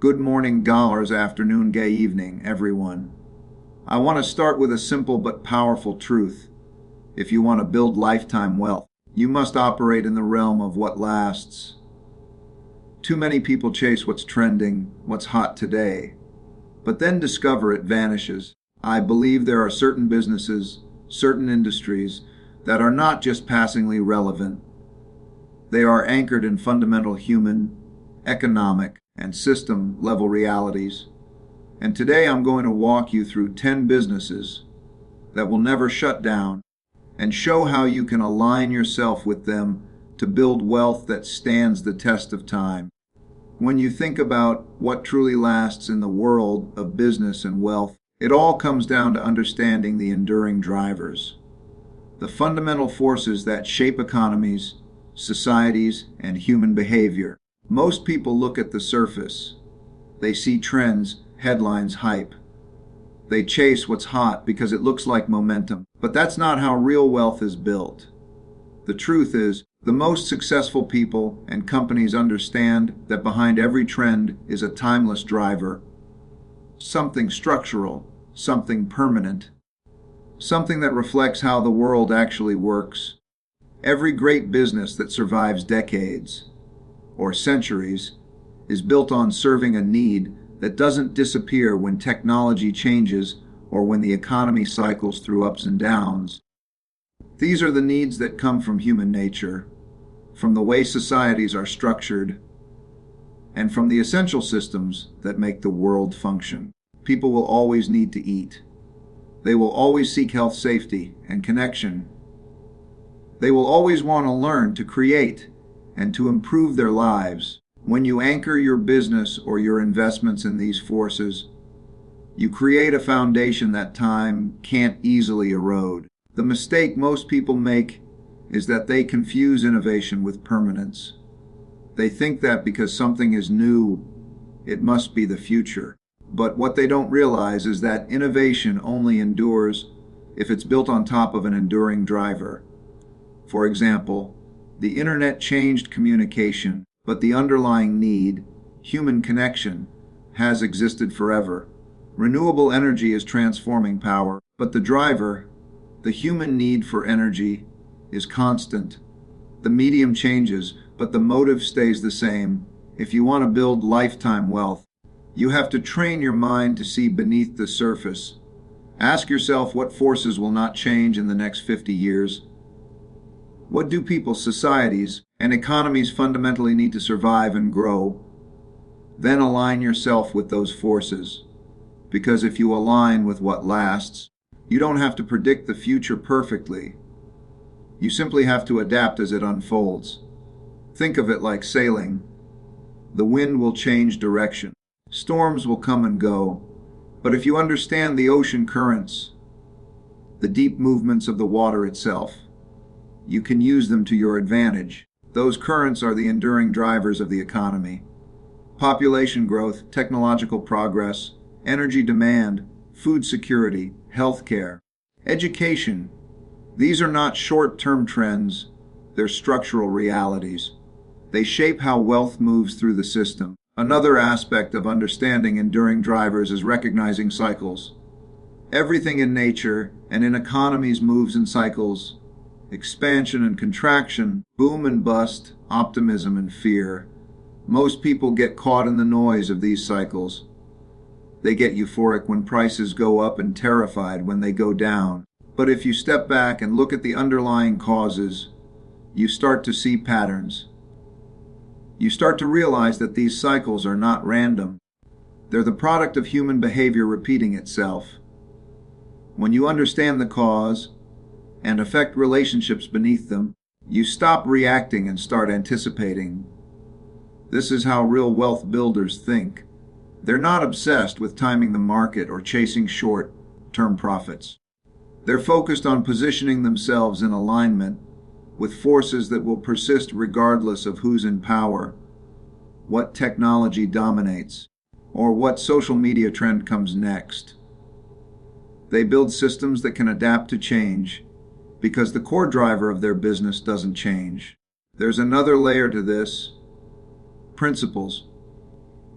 Good morning, dollars, afternoon, gay evening, everyone. I want to start with a simple but powerful truth. If you want to build lifetime wealth, you must operate in the realm of what lasts. Too many people chase what's trending, what's hot today, but then discover it vanishes. I believe there are certain businesses, certain industries that are not just passingly relevant. They are anchored in fundamental human, economic, and system level realities. And today I'm going to walk you through 10 businesses that will never shut down and show how you can align yourself with them to build wealth that stands the test of time. When you think about what truly lasts in the world of business and wealth, it all comes down to understanding the enduring drivers, the fundamental forces that shape economies, societies, and human behavior. Most people look at the surface. They see trends, headlines, hype. They chase what's hot because it looks like momentum. But that's not how real wealth is built. The truth is, the most successful people and companies understand that behind every trend is a timeless driver, something structural, something permanent, something that reflects how the world actually works. Every great business that survives decades or centuries is built on serving a need that doesn't disappear when technology changes or when the economy cycles through ups and downs. These are the needs that come from human nature, from the way societies are structured, and from the essential systems that make the world function. People will always need to eat. They will always seek health, safety, and connection. They will always want to learn to create and to improve their lives. When you anchor your business or your investments in these forces, you create a foundation that time can't easily erode. The mistake most people make is that they confuse innovation with permanence. They think that because something is new, it must be the future. But what they don't realize is that innovation only endures if it's built on top of an enduring driver. For example, the internet changed communication, but the underlying need, human connection, has existed forever. Renewable energy is transforming power, but the driver, the human need for energy, is constant. The medium changes, but the motive stays the same. If you want to build lifetime wealth, you have to train your mind to see beneath the surface. Ask yourself what forces will not change in the next 50 years. What do people, societies, and economies fundamentally need to survive and grow? Then align yourself with those forces. Because if you align with what lasts, you don't have to predict the future perfectly. You simply have to adapt as it unfolds. Think of it like sailing. The wind will change direction. Storms will come and go. But if you understand the ocean currents, the deep movements of the water itself, you can use them to your advantage. Those currents are the enduring drivers of the economy. Population growth, technological progress, energy demand, food security, healthcare, education. These are not short-term trends, they're structural realities. They shape how wealth moves through the system. Another aspect of understanding enduring drivers is recognizing cycles. Everything in nature and in economies moves in cycles. Expansion and contraction, boom and bust, optimism and fear. Most people get caught in the noise of these cycles. They get euphoric when prices go up and terrified when they go down. But if you step back and look at the underlying causes, you start to see patterns. You start to realize that these cycles are not random. They're the product of human behavior repeating itself. When you understand the cause and affect relationships beneath them, you stop reacting and start anticipating. This is how real wealth builders think. They're not obsessed with timing the market or chasing short-term profits. They're focused on positioning themselves in alignment with forces that will persist regardless of who's in power, what technology dominates, or what social media trend comes next. They build systems that can adapt to change, because the core driver of their business doesn't change. There's another layer to this: principles.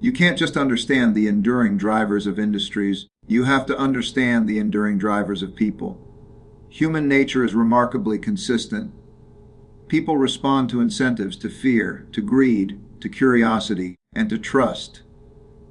You can't just understand the enduring drivers of industries, you have to understand the enduring drivers of people. Human nature is remarkably consistent. People respond to incentives, to fear, to greed, to curiosity, and to trust.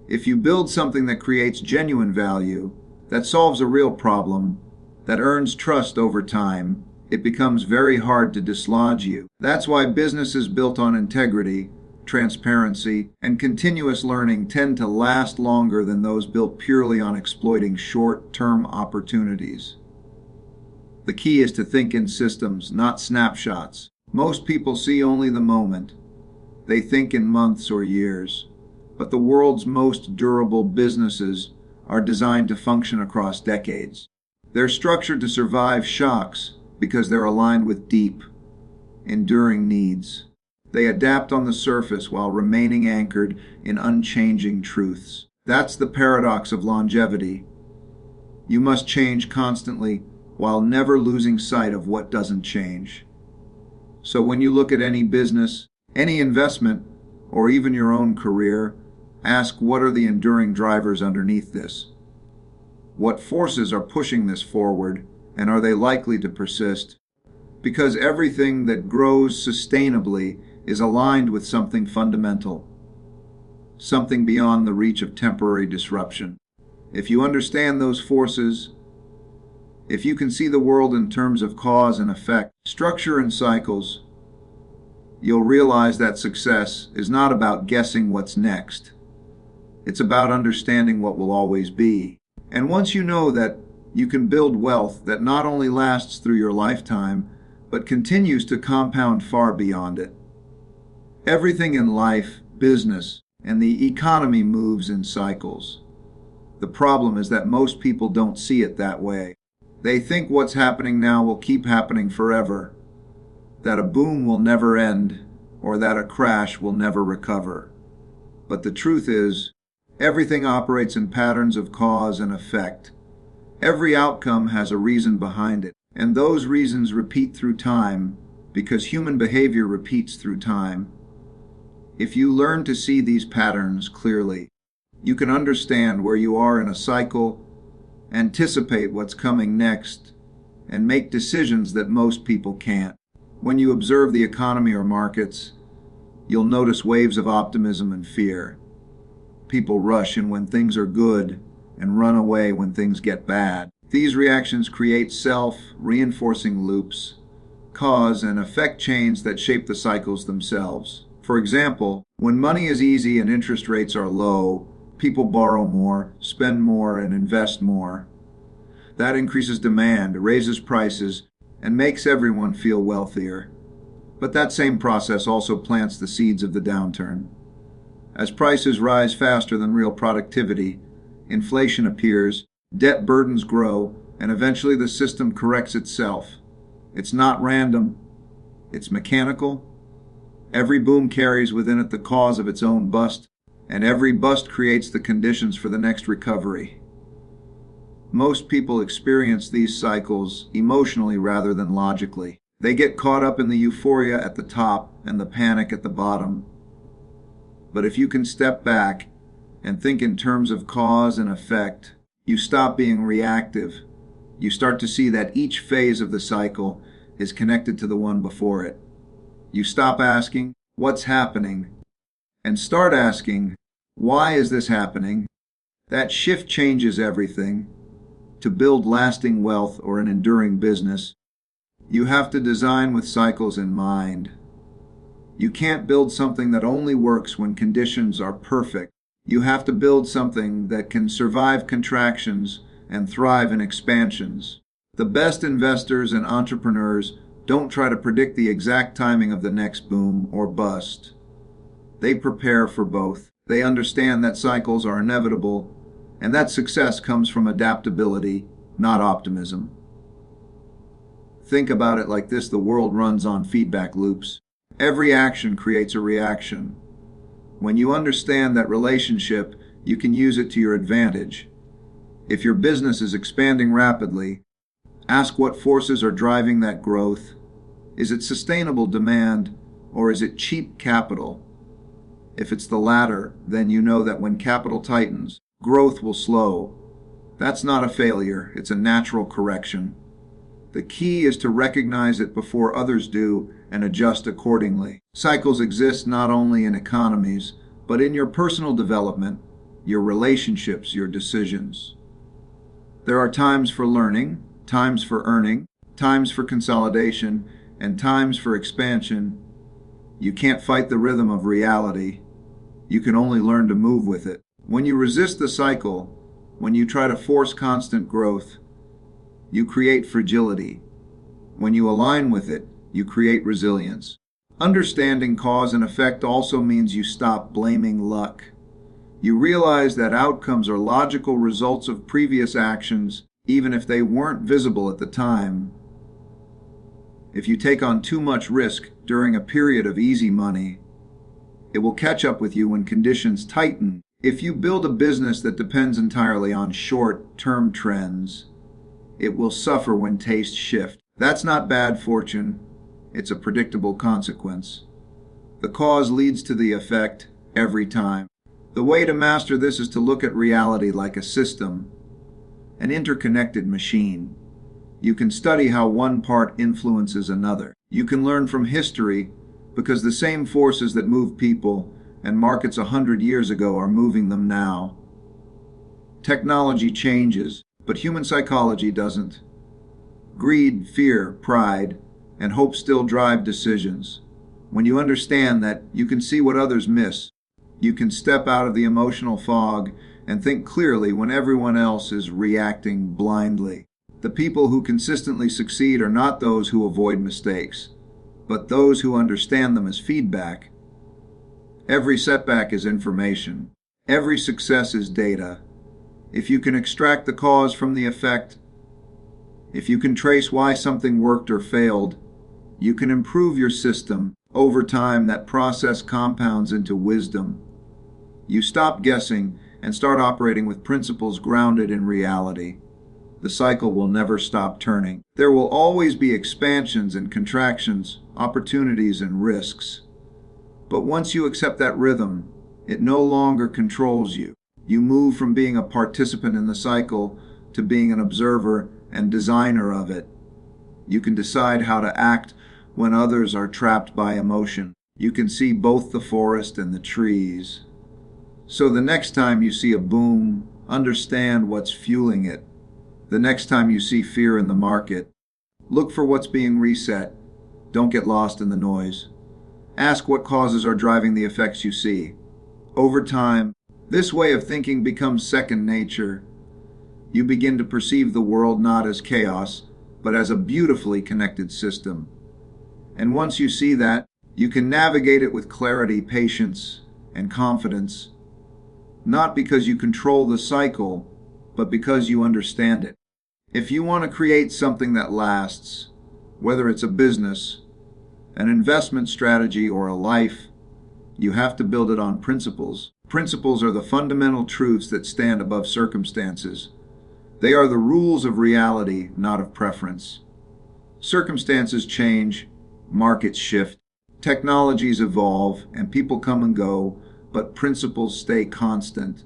If you build something that creates genuine value, that solves a real problem, that earns trust over time, it becomes very hard to dislodge you. That's why businesses built on integrity, transparency, and continuous learning tend to last longer than those built purely on exploiting short-term opportunities. The key is to think in systems, not snapshots. Most people see only the moment. They think in months or years. But the world's most durable businesses are designed to function across decades. They're structured to survive shocks because they're aligned with deep, enduring needs. They adapt on the surface while remaining anchored in unchanging truths. That's the paradox of longevity. You must change constantly while never losing sight of what doesn't change. So when you look at any business, any investment, or even your own career, ask what are the enduring drivers underneath this? What forces are pushing this forward, and are they likely to persist? Because everything that grows sustainably is aligned with something fundamental, something beyond the reach of temporary disruption. If you understand those forces, if you can see the world in terms of cause and effect, structure and cycles, you'll realize that success is not about guessing what's next. It's about understanding what will always be. And once you know that, you can build wealth that not only lasts through your lifetime, but continues to compound far beyond it. Everything in life, business, and the economy moves in cycles. The problem is that most people don't see it that way. They think what's happening now will keep happening forever, that a boom will never end, or that a crash will never recover. But the truth is, everything operates in patterns of cause and effect. Every outcome has a reason behind it, and those reasons repeat through time because human behavior repeats through time. If you learn to see these patterns clearly, you can understand where you are in a cycle, anticipate what's coming next, and make decisions that most people can't. When you observe the economy or markets, you'll notice waves of optimism and fear. People rush in when things are good and run away when things get bad. These reactions create self-reinforcing loops, cause and effect chains that shape the cycles themselves. For example, when money is easy and interest rates are low, people borrow more, spend more, and invest more. That increases demand, raises prices, and makes everyone feel wealthier. But that same process also plants the seeds of the downturn. As prices rise faster than real productivity, inflation appears, debt burdens grow, and eventually the system corrects itself. It's not random, it's mechanical. Every boom carries within it the cause of its own bust, and every bust creates the conditions for the next recovery. Most people experience these cycles emotionally rather than logically. They get caught up in the euphoria at the top and the panic at the bottom. But if you can step back and think in terms of cause and effect, you stop being reactive. You start to see that each phase of the cycle is connected to the one before it. You stop asking, "What's happening?" and start asking, "Why is this happening?" That shift changes everything. To build lasting wealth or an enduring business, you have to design with cycles in mind. You can't build something that only works when conditions are perfect. You have to build something that can survive contractions and thrive in expansions. The best investors and entrepreneurs don't try to predict the exact timing of the next boom or bust. They prepare for both. They understand that cycles are inevitable and that success comes from adaptability, not optimism. Think about it like this: the world runs on feedback loops. Every action creates a reaction. When you understand that relationship, you can use it to your advantage. If your business is expanding rapidly, ask what forces are driving that growth. Is it sustainable demand, or is it cheap capital? If it's the latter, then you know that when capital tightens, growth will slow. That's not a failure, it's a natural correction. The key is to recognize it before others do and adjust accordingly. Cycles exist not only in economies, but in your personal development, your relationships, your decisions. There are times for learning, times for earning, times for consolidation, and times for expansion. You can't fight the rhythm of reality. You can only learn to move with it. When you resist the cycle, when you try to force constant growth, you create fragility. When you align with it, you create resilience. Understanding cause and effect also means you stop blaming luck. You realize that outcomes are logical results of previous actions, even if they weren't visible at the time. If you take on too much risk during a period of easy money, it will catch up with you when conditions tighten. If you build a business that depends entirely on short-term trends, it will suffer when tastes shift. That's not bad fortune. It's a predictable consequence. The cause leads to the effect every time. The way to master this is to look at reality like a system, an interconnected machine. You can study how one part influences another. You can learn from history because the same forces that move people and markets 100 years ago are moving them now. Technology changes, but human psychology doesn't. Greed, fear, pride, and hope still drive decisions. When you understand that, you can see what others miss. You can step out of the emotional fog and think clearly when everyone else is reacting blindly. The people who consistently succeed are not those who avoid mistakes, but those who understand them as feedback. Every setback is information. Every success is data. If you can extract the cause from the effect, if you can trace why something worked or failed, you can improve your system. Over time, that process compounds into wisdom. You stop guessing and start operating with principles grounded in reality. The cycle will never stop turning. There will always be expansions and contractions, opportunities and risks. But once you accept that rhythm, it no longer controls you. You move from being a participant in the cycle to being an observer and designer of it. You can decide how to act when others are trapped by emotion. You can see both the forest and the trees. So the next time you see a boom, understand what's fueling it. The next time you see fear in the market, look for what's being reset. Don't get lost in the noise. Ask what causes are driving the effects you see. Over time, this way of thinking becomes second nature. You begin to perceive the world not as chaos, but as a beautifully connected system. And once you see that, you can navigate it with clarity, patience, and confidence. Not because you control the cycle, but because you understand it. If you want to create something that lasts, whether it's a business, an investment strategy, or a life, you have to build it on principles. Principles are the fundamental truths that stand above circumstances. They are the rules of reality, not of preference. Circumstances change, markets shift, technologies evolve, and people come and go, but principles stay constant.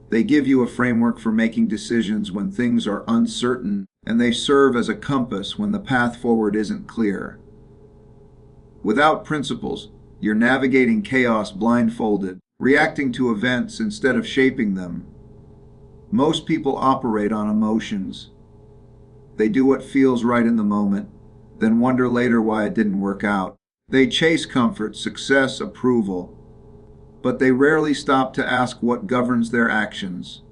They give you a framework for making decisions when things are uncertain, and they serve as a compass when the path forward isn't clear. Without principles, you're navigating chaos blindfolded, reacting to events instead of shaping them. Most people operate on emotions. They do what feels right in the moment, then wonder later why it didn't work out. They chase comfort, success, approval, but they rarely stop to ask what governs their actions.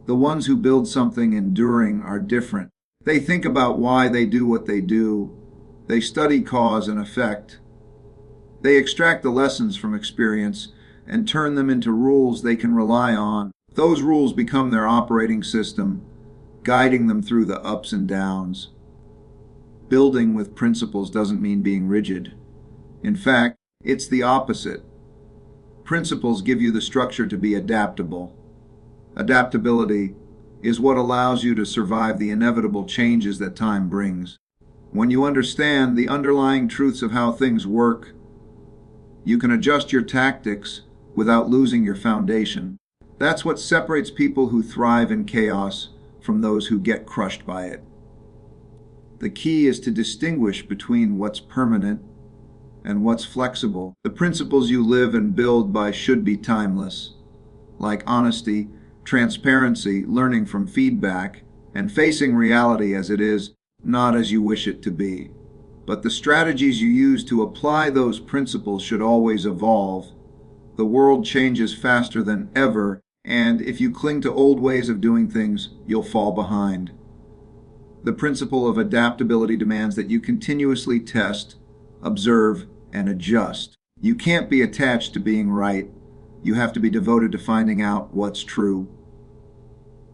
The ones who build something enduring are different. They think about why they do what they do. They study cause and effect. They extract the lessons from experience and turn them into rules they can rely on. Those rules become their operating system, guiding them through the ups and downs. Building with principles doesn't mean being rigid. In fact, it's the opposite. Principles give you the structure to be adaptable. Adaptability is what allows you to survive the inevitable changes that time brings. When you understand the underlying truths of how things work, You can adjust your tactics without losing your foundation. That's what separates people who thrive in chaos from those who get crushed by it. The key is to distinguish between what's permanent and what's flexible. The principles you live and build by should be timeless, like honesty, transparency, learning from feedback, and facing reality as it is, not as you wish it to be. But the strategies you use to apply those principles should always evolve. The world changes faster than ever, and if you cling to old ways of doing things, you'll fall behind. The principle of adaptability demands that you continuously test, observe, and adjust. You can't be attached to being right. You have to be devoted to finding out what's true.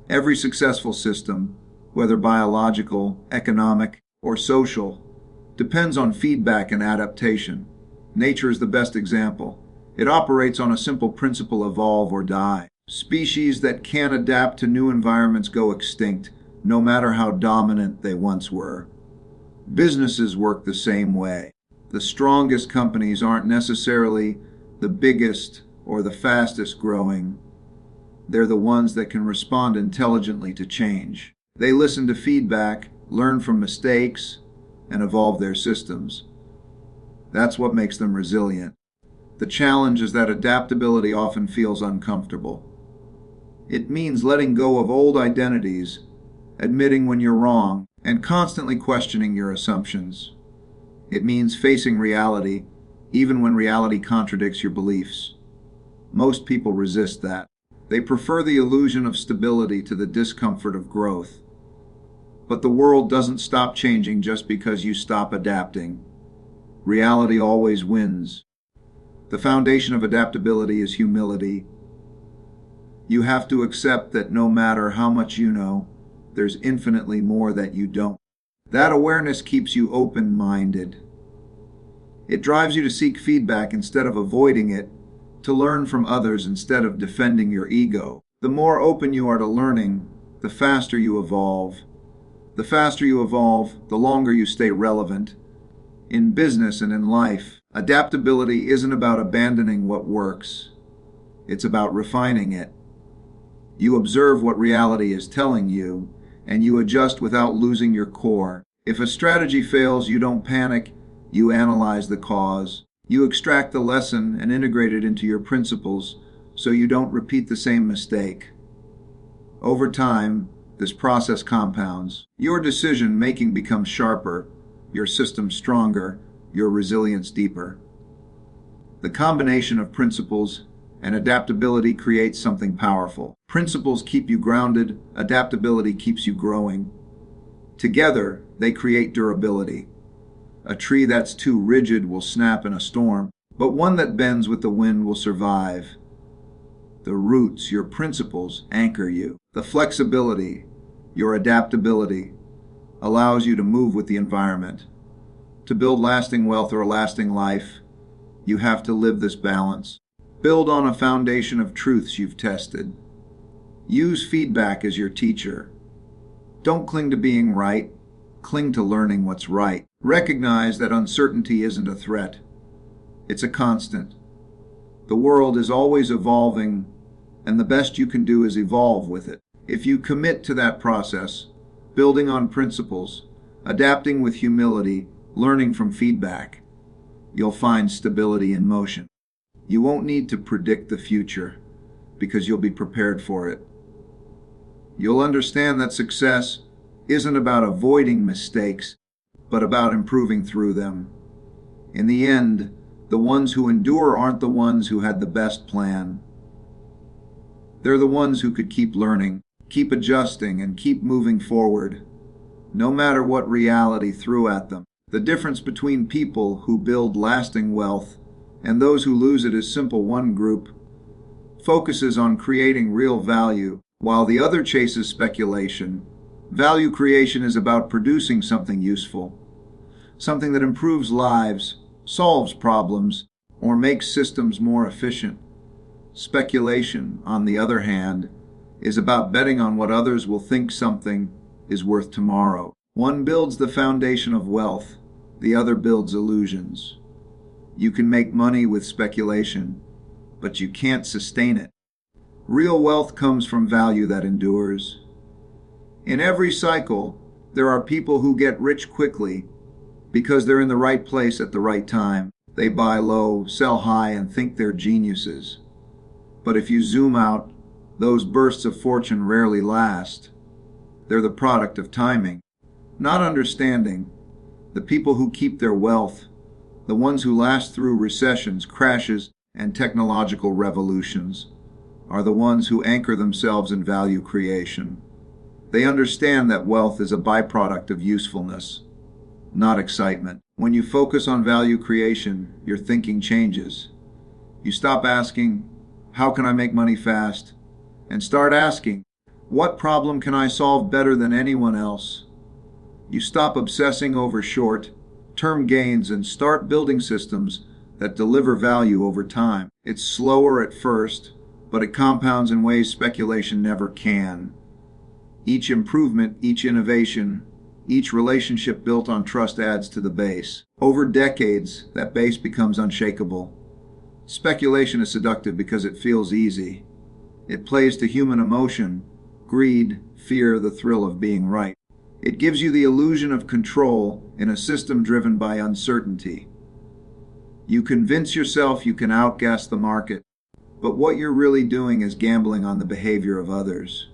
Every successful system, whether biological, economic, or social, depends on feedback and adaptation. Nature is the best example. It operates on a simple principle: evolve or die. Species that can't adapt to new environments go extinct, no matter how dominant they once were. Businesses work the same way. The strongest companies aren't necessarily the biggest or the fastest growing. They're the ones that can respond intelligently to change. They listen to feedback, learn from mistakes, and evolve their systems. That's what makes them resilient. The challenge is that adaptability often feels uncomfortable. It means letting go of old identities, admitting when you're wrong, and constantly questioning your assumptions. It means facing reality, even when reality contradicts your beliefs. Most people resist that. They prefer the illusion of stability to the discomfort of growth. But the world doesn't stop changing just because you stop adapting. Reality always wins. The foundation of adaptability is humility. You have to accept that no matter how much you know, there's infinitely more that you don't. That awareness keeps you open-minded. It drives you to seek feedback instead of avoiding it, to learn from others instead of defending your ego. The more open you are to learning, the faster you evolve. The faster you evolve, the longer you stay relevant. In business and in life, adaptability isn't about abandoning what works. It's about refining it. You observe what reality is telling you, and you adjust without losing your core. If a strategy fails, you don't panic, you analyze the cause. You extract the lesson and integrate it into your principles so you don't repeat the same mistake. Over time, this process compounds. Your decision-making becomes sharper, your system stronger, your resilience deeper. The combination of principles and adaptability creates something powerful. Principles keep you grounded, adaptability keeps you growing. Together, they create durability. A tree that's too rigid will snap in a storm, but one that bends with the wind will survive. The roots, your principles, anchor you. The flexibility, your adaptability, allows you to move with the environment. To build lasting wealth or a lasting life, you have to live this balance. Build on a foundation of truths you've tested. Use feedback as your teacher. Don't cling to being right. Cling to learning what's right. Recognize that uncertainty isn't a threat. It's a constant. The world is always evolving, and the best you can do is evolve with it. If you commit to that process, building on principles, adapting with humility, learning from feedback, you'll find stability in motion. You won't need to predict the future because you'll be prepared for it. You'll understand that success isn't about avoiding mistakes, but about improving through them. In the end, the ones who endure aren't the ones who had the best plan. They're the ones who could keep learning, keep adjusting, and keep moving forward, no matter what reality threw at them. The difference between people who build lasting wealth and those who lose it is simple. One group focuses on creating real value, while the other chases speculation. Value creation is about producing something useful, something that improves lives, solves problems, or makes systems more efficient. Speculation, on the other hand, is about betting on what others will think something is worth tomorrow. One builds the foundation of wealth, the other builds illusions. You can make money with speculation, but you can't sustain it. Real wealth comes from value that endures. In every cycle, there are people who get rich quickly because they're in the right place at the right time. They buy low, sell high, and think they're geniuses. But if you zoom out, those bursts of fortune rarely last. They're the product of timing, not understanding. The people who keep their wealth, the ones who last through recessions, crashes, and technological revolutions, are the ones who anchor themselves in value creation. They understand that wealth is a byproduct of usefulness, not excitement. When you focus on value creation, your thinking changes. You stop asking, how can I make money fast? And start asking, what problem can I solve better than anyone else? You stop obsessing over short-term gains and start building systems that deliver value over time. It's slower at first, but it compounds in ways speculation never can. Each improvement, each innovation, each relationship built on trust adds to the base. Over decades, that base becomes unshakable. Speculation is seductive because it feels easy. It plays to human emotion, greed, fear, the thrill of being right. It gives you the illusion of control in a system driven by uncertainty. You convince yourself you can outguess the market, but what you're really doing is gambling on the behavior of others.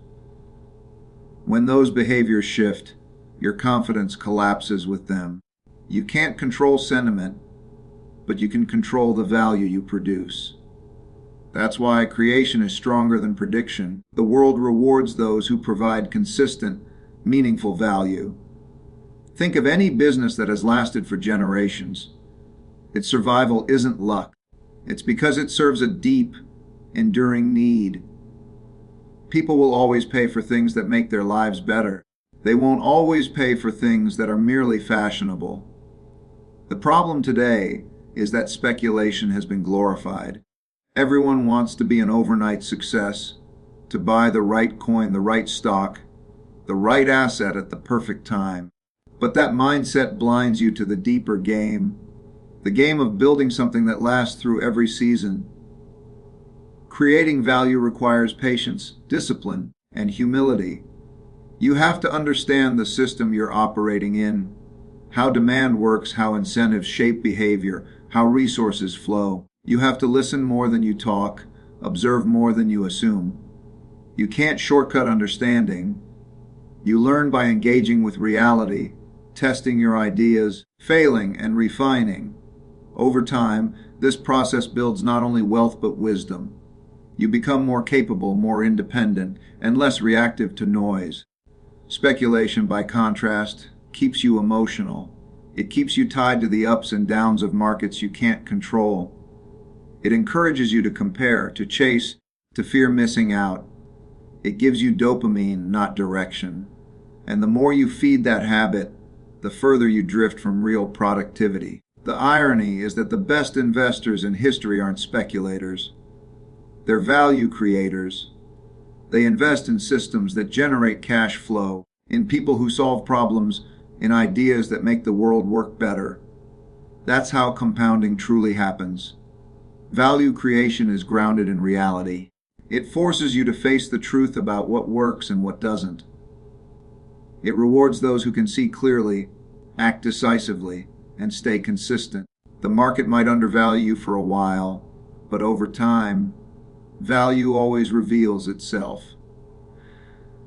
When those behaviors shift, your confidence collapses with them. You can't control sentiment, but you can control the value you produce. That's why creation is stronger than prediction. The world rewards those who provide consistent, meaningful value. Think of any business that has lasted for generations. Its survival isn't luck. It's because it serves a deep, enduring need. People will always pay for things that make their lives better. They won't always pay for things that are merely fashionable. The problem today is that speculation has been glorified. Everyone wants to be an overnight success, to buy the right coin, the right stock, the right asset at the perfect time. But that mindset blinds you to the deeper game, the game of building something that lasts through every season. Creating value requires patience, discipline, and humility. You have to understand the system you're operating in, how demand works, how incentives shape behavior, how resources flow. You have to listen more than you talk, observe more than you assume. You can't shortcut understanding. You learn by engaging with reality, testing your ideas, failing, and refining. Over time, this process builds not only wealth but wisdom. You become more capable, more independent, and less reactive to noise. Speculation, by contrast, keeps you emotional. It keeps you tied to the ups and downs of markets you can't control. It encourages you to compare, to chase, to fear missing out. It gives you dopamine, not direction. And the more you feed that habit, the further you drift from real productivity. The irony is that the best investors in history aren't speculators. They're value creators. They invest in systems that generate cash flow, in people who solve problems, in ideas that make the world work better. That's how compounding truly happens. Value creation is grounded in reality. It forces you to face the truth about what works and what doesn't. It rewards those who can see clearly, act decisively, and stay consistent. The market might undervalue you for a while, but over time, value always reveals itself.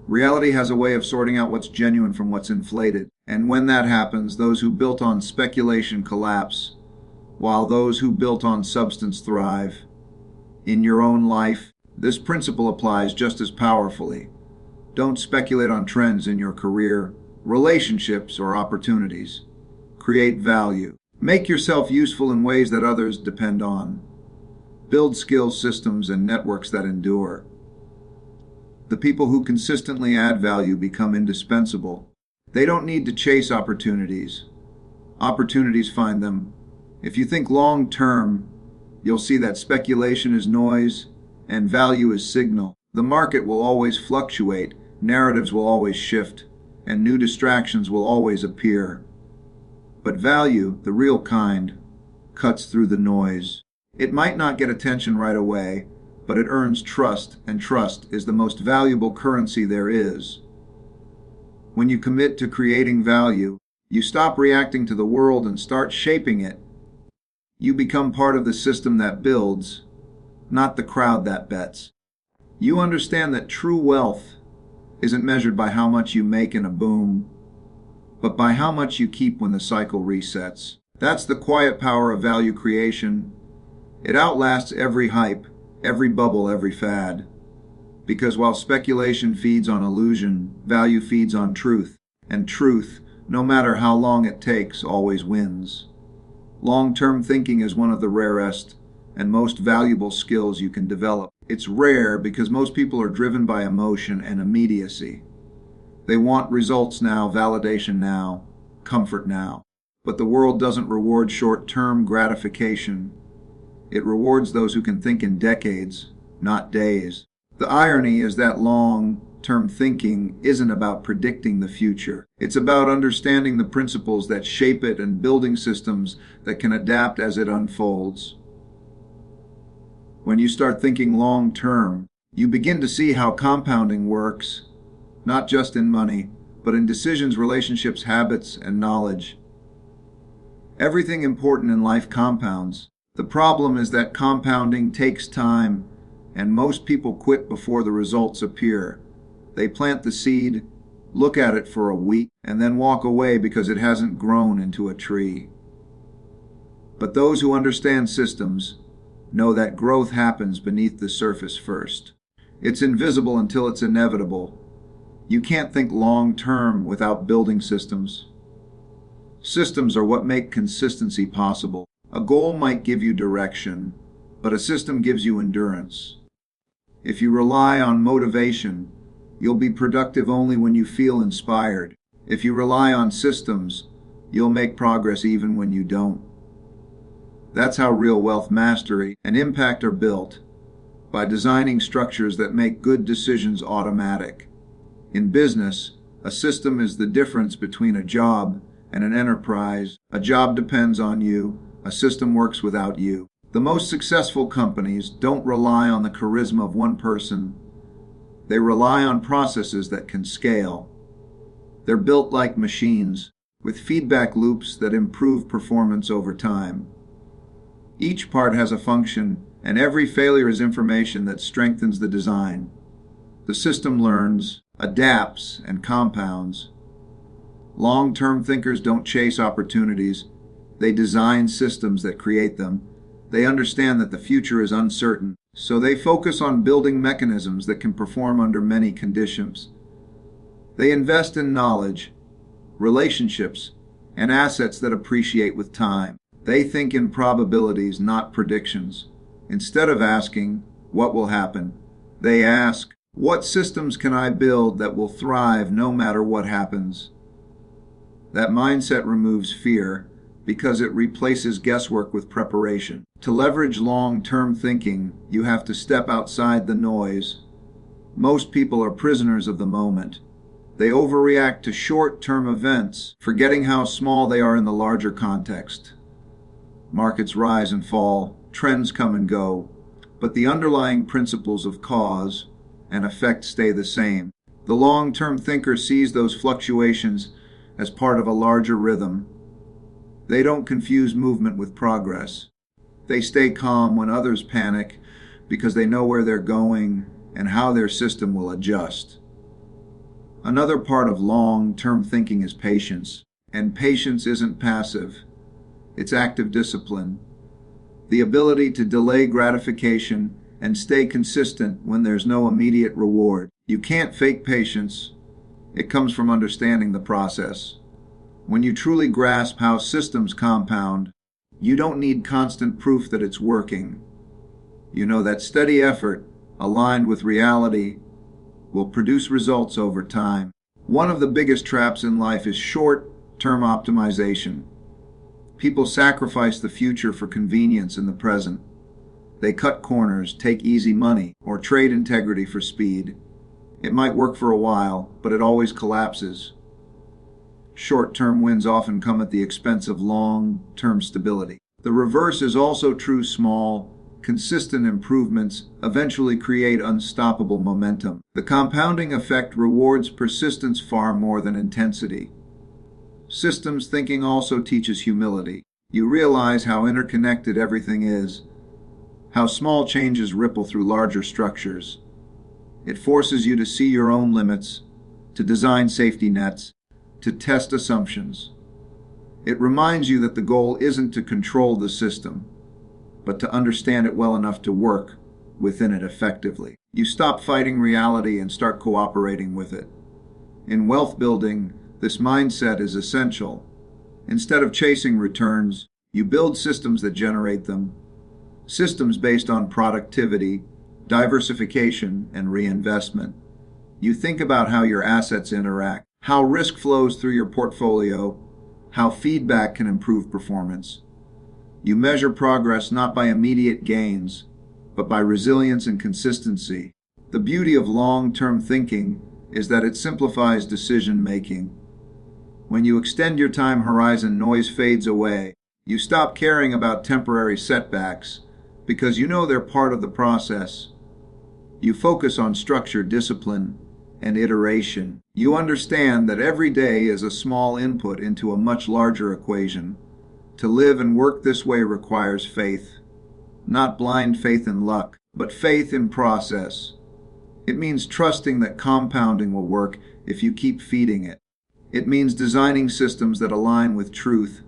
Reality has a way of sorting out what's genuine from what's inflated, and when that happens, those who built on speculation collapse, while those who built on substance thrive. In your own life, this principle applies just as powerfully. Don't speculate on trends in your career, relationships, or opportunities. Create value. Make yourself useful in ways that others depend on. Build skills, systems, and networks that endure. The people who consistently add value become indispensable. They don't need to chase opportunities. Opportunities find them. If you think long term, you'll see that speculation is noise and value is signal. The market will always fluctuate, narratives will always shift, and new distractions will always appear. But value, the real kind, cuts through the noise. It might not get attention right away, but it earns trust, and trust is the most valuable currency there is. When you commit to creating value, you stop reacting to the world and start shaping it. You become part of the system that builds, not the crowd that bets. You understand that true wealth isn't measured by how much you make in a boom, but by how much you keep when the cycle resets. That's the quiet power of value creation. It outlasts every hype, every bubble, every fad. Because while speculation feeds on illusion, value feeds on truth. And truth, no matter how long it takes, always wins. Long-term thinking is one of the rarest and most valuable skills you can develop. It's rare because most people are driven by emotion and immediacy. They want results now, validation now, comfort now. But the world doesn't reward short-term gratification. It rewards those who can think in decades, not days. The irony is that long-term thinking isn't about predicting the future. It's about understanding the principles that shape it and building systems that can adapt as it unfolds. When you start thinking long-term, you begin to see how compounding works, not just in money, but in decisions, relationships, habits, and knowledge. Everything important in life compounds. The problem is that compounding takes time, and most people quit before the results appear. They plant the seed, look at it for a week, and then walk away because it hasn't grown into a tree. But those who understand systems know that growth happens beneath the surface first. It's invisible until it's inevitable. You can't think long-term without building systems. Systems are what make consistency possible. A goal might give you direction, but a system gives you endurance. If you rely on motivation, you'll be productive only when you feel inspired. If you rely on systems, you'll make progress even when you don't. That's how real wealth mastery and impact are built, by designing structures that make good decisions automatic. In business, a system is the difference between a job and an enterprise. A job depends on you, a system works without you. The most successful companies don't rely on the charisma of one person. They rely on processes that can scale. They're built like machines, with feedback loops that improve performance over time. Each part has a function, and every failure is information that strengthens the design. The system learns, adapts, and compounds. Long-term thinkers don't chase opportunities. They design systems that create them. They understand that the future is uncertain, so they focus on building mechanisms that can perform under many conditions. They invest in knowledge, relationships, and assets that appreciate with time. They think in probabilities, not predictions. Instead of asking, what will happen, they ask, what systems can I build that will thrive no matter what happens? That mindset removes fear because it replaces guesswork with preparation. To leverage long-term thinking, you have to step outside the noise. Most people are prisoners of the moment. They overreact to short-term events, forgetting how small they are in the larger context. Markets rise and fall, trends come and go, but the underlying principles of cause and effect stay the same. The long-term thinker sees those fluctuations as part of a larger rhythm. They don't confuse movement with progress. They stay calm when others panic because they know where they're going and how their system will adjust. Another part of long-term thinking is patience, and patience isn't passive. It's active discipline. The ability to delay gratification and stay consistent when there's no immediate reward. You can't fake patience. It comes from understanding the process. When you truly grasp how systems compound, you don't need constant proof that it's working. You know that steady effort, aligned with reality, will produce results over time. One of the biggest traps in life is short-term optimization. People sacrifice the future for convenience in the present. They cut corners, take easy money, or trade integrity for speed. It might work for a while, but it always collapses. Short-term wins often come at the expense of long-term stability. The reverse is also true. Small, consistent improvements eventually create unstoppable momentum. The compounding effect rewards persistence far more than intensity. Systems thinking also teaches humility. You realize how interconnected everything is, how small changes ripple through larger structures. It forces you to see your own limits, to design safety nets, to test assumptions. It reminds you that the goal isn't to control the system, but to understand it well enough to work within it effectively. You stop fighting reality and start cooperating with it. In wealth building, this mindset is essential. Instead of chasing returns, you build systems that generate them. Systems based on productivity, diversification, and reinvestment. You think about how your assets interact, how risk flows through your portfolio, how feedback can improve performance. You measure progress not by immediate gains, but by resilience and consistency. The beauty of long-term thinking is that it simplifies decision-making. When you extend your time horizon, noise fades away. You stop caring about temporary setbacks because you know they're part of the process. You focus on structure, discipline, and iteration. You understand that every day is a small input into a much larger equation. To live and work this way requires faith. Not blind faith in luck, but faith in process. It means trusting that compounding will work if you keep feeding it. It means designing systems that align with truth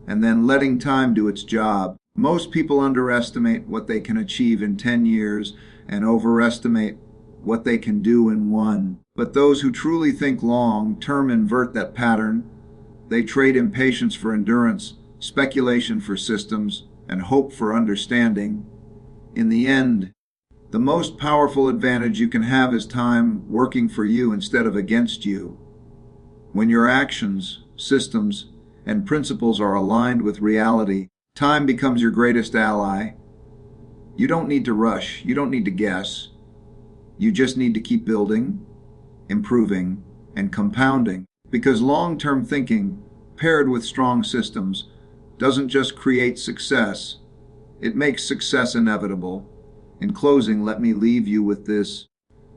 and then letting time do its job. Most people underestimate what they can achieve in 10 years and overestimate what they can do in one. But those who truly think long-term invert that pattern. They trade impatience for endurance, speculation for systems, and hope for understanding. In the end, the most powerful advantage you can have is time working for you instead of against you. When your actions, systems, and principles are aligned with reality, time becomes your greatest ally. You don't need to rush. You don't need to guess. You just need to keep building, improving, and compounding. Because long-term thinking, paired with strong systems, doesn't just create success, it makes success inevitable. In closing, let me leave you with this.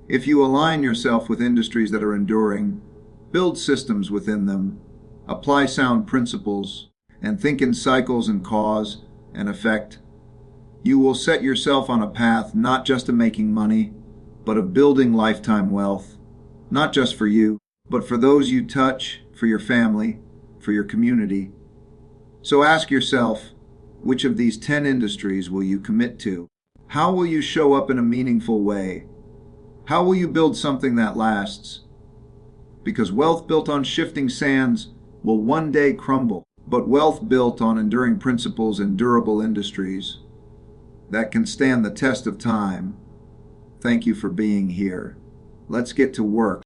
If you align yourself with industries that are enduring, build systems within them, apply sound principles, and think in cycles and cause and effect, you will set yourself on a path not just of making money, but of building lifetime wealth, not just for you, but for those you touch, for your family, for your community. So ask yourself, which of these 10 industries will you commit to? How will you show up in a meaningful way? How will you build something that lasts? Because wealth built on shifting sands will one day crumble, but wealth built on enduring principles and durable industries that can stand the test of time. Thank you for being here. Let's get to work.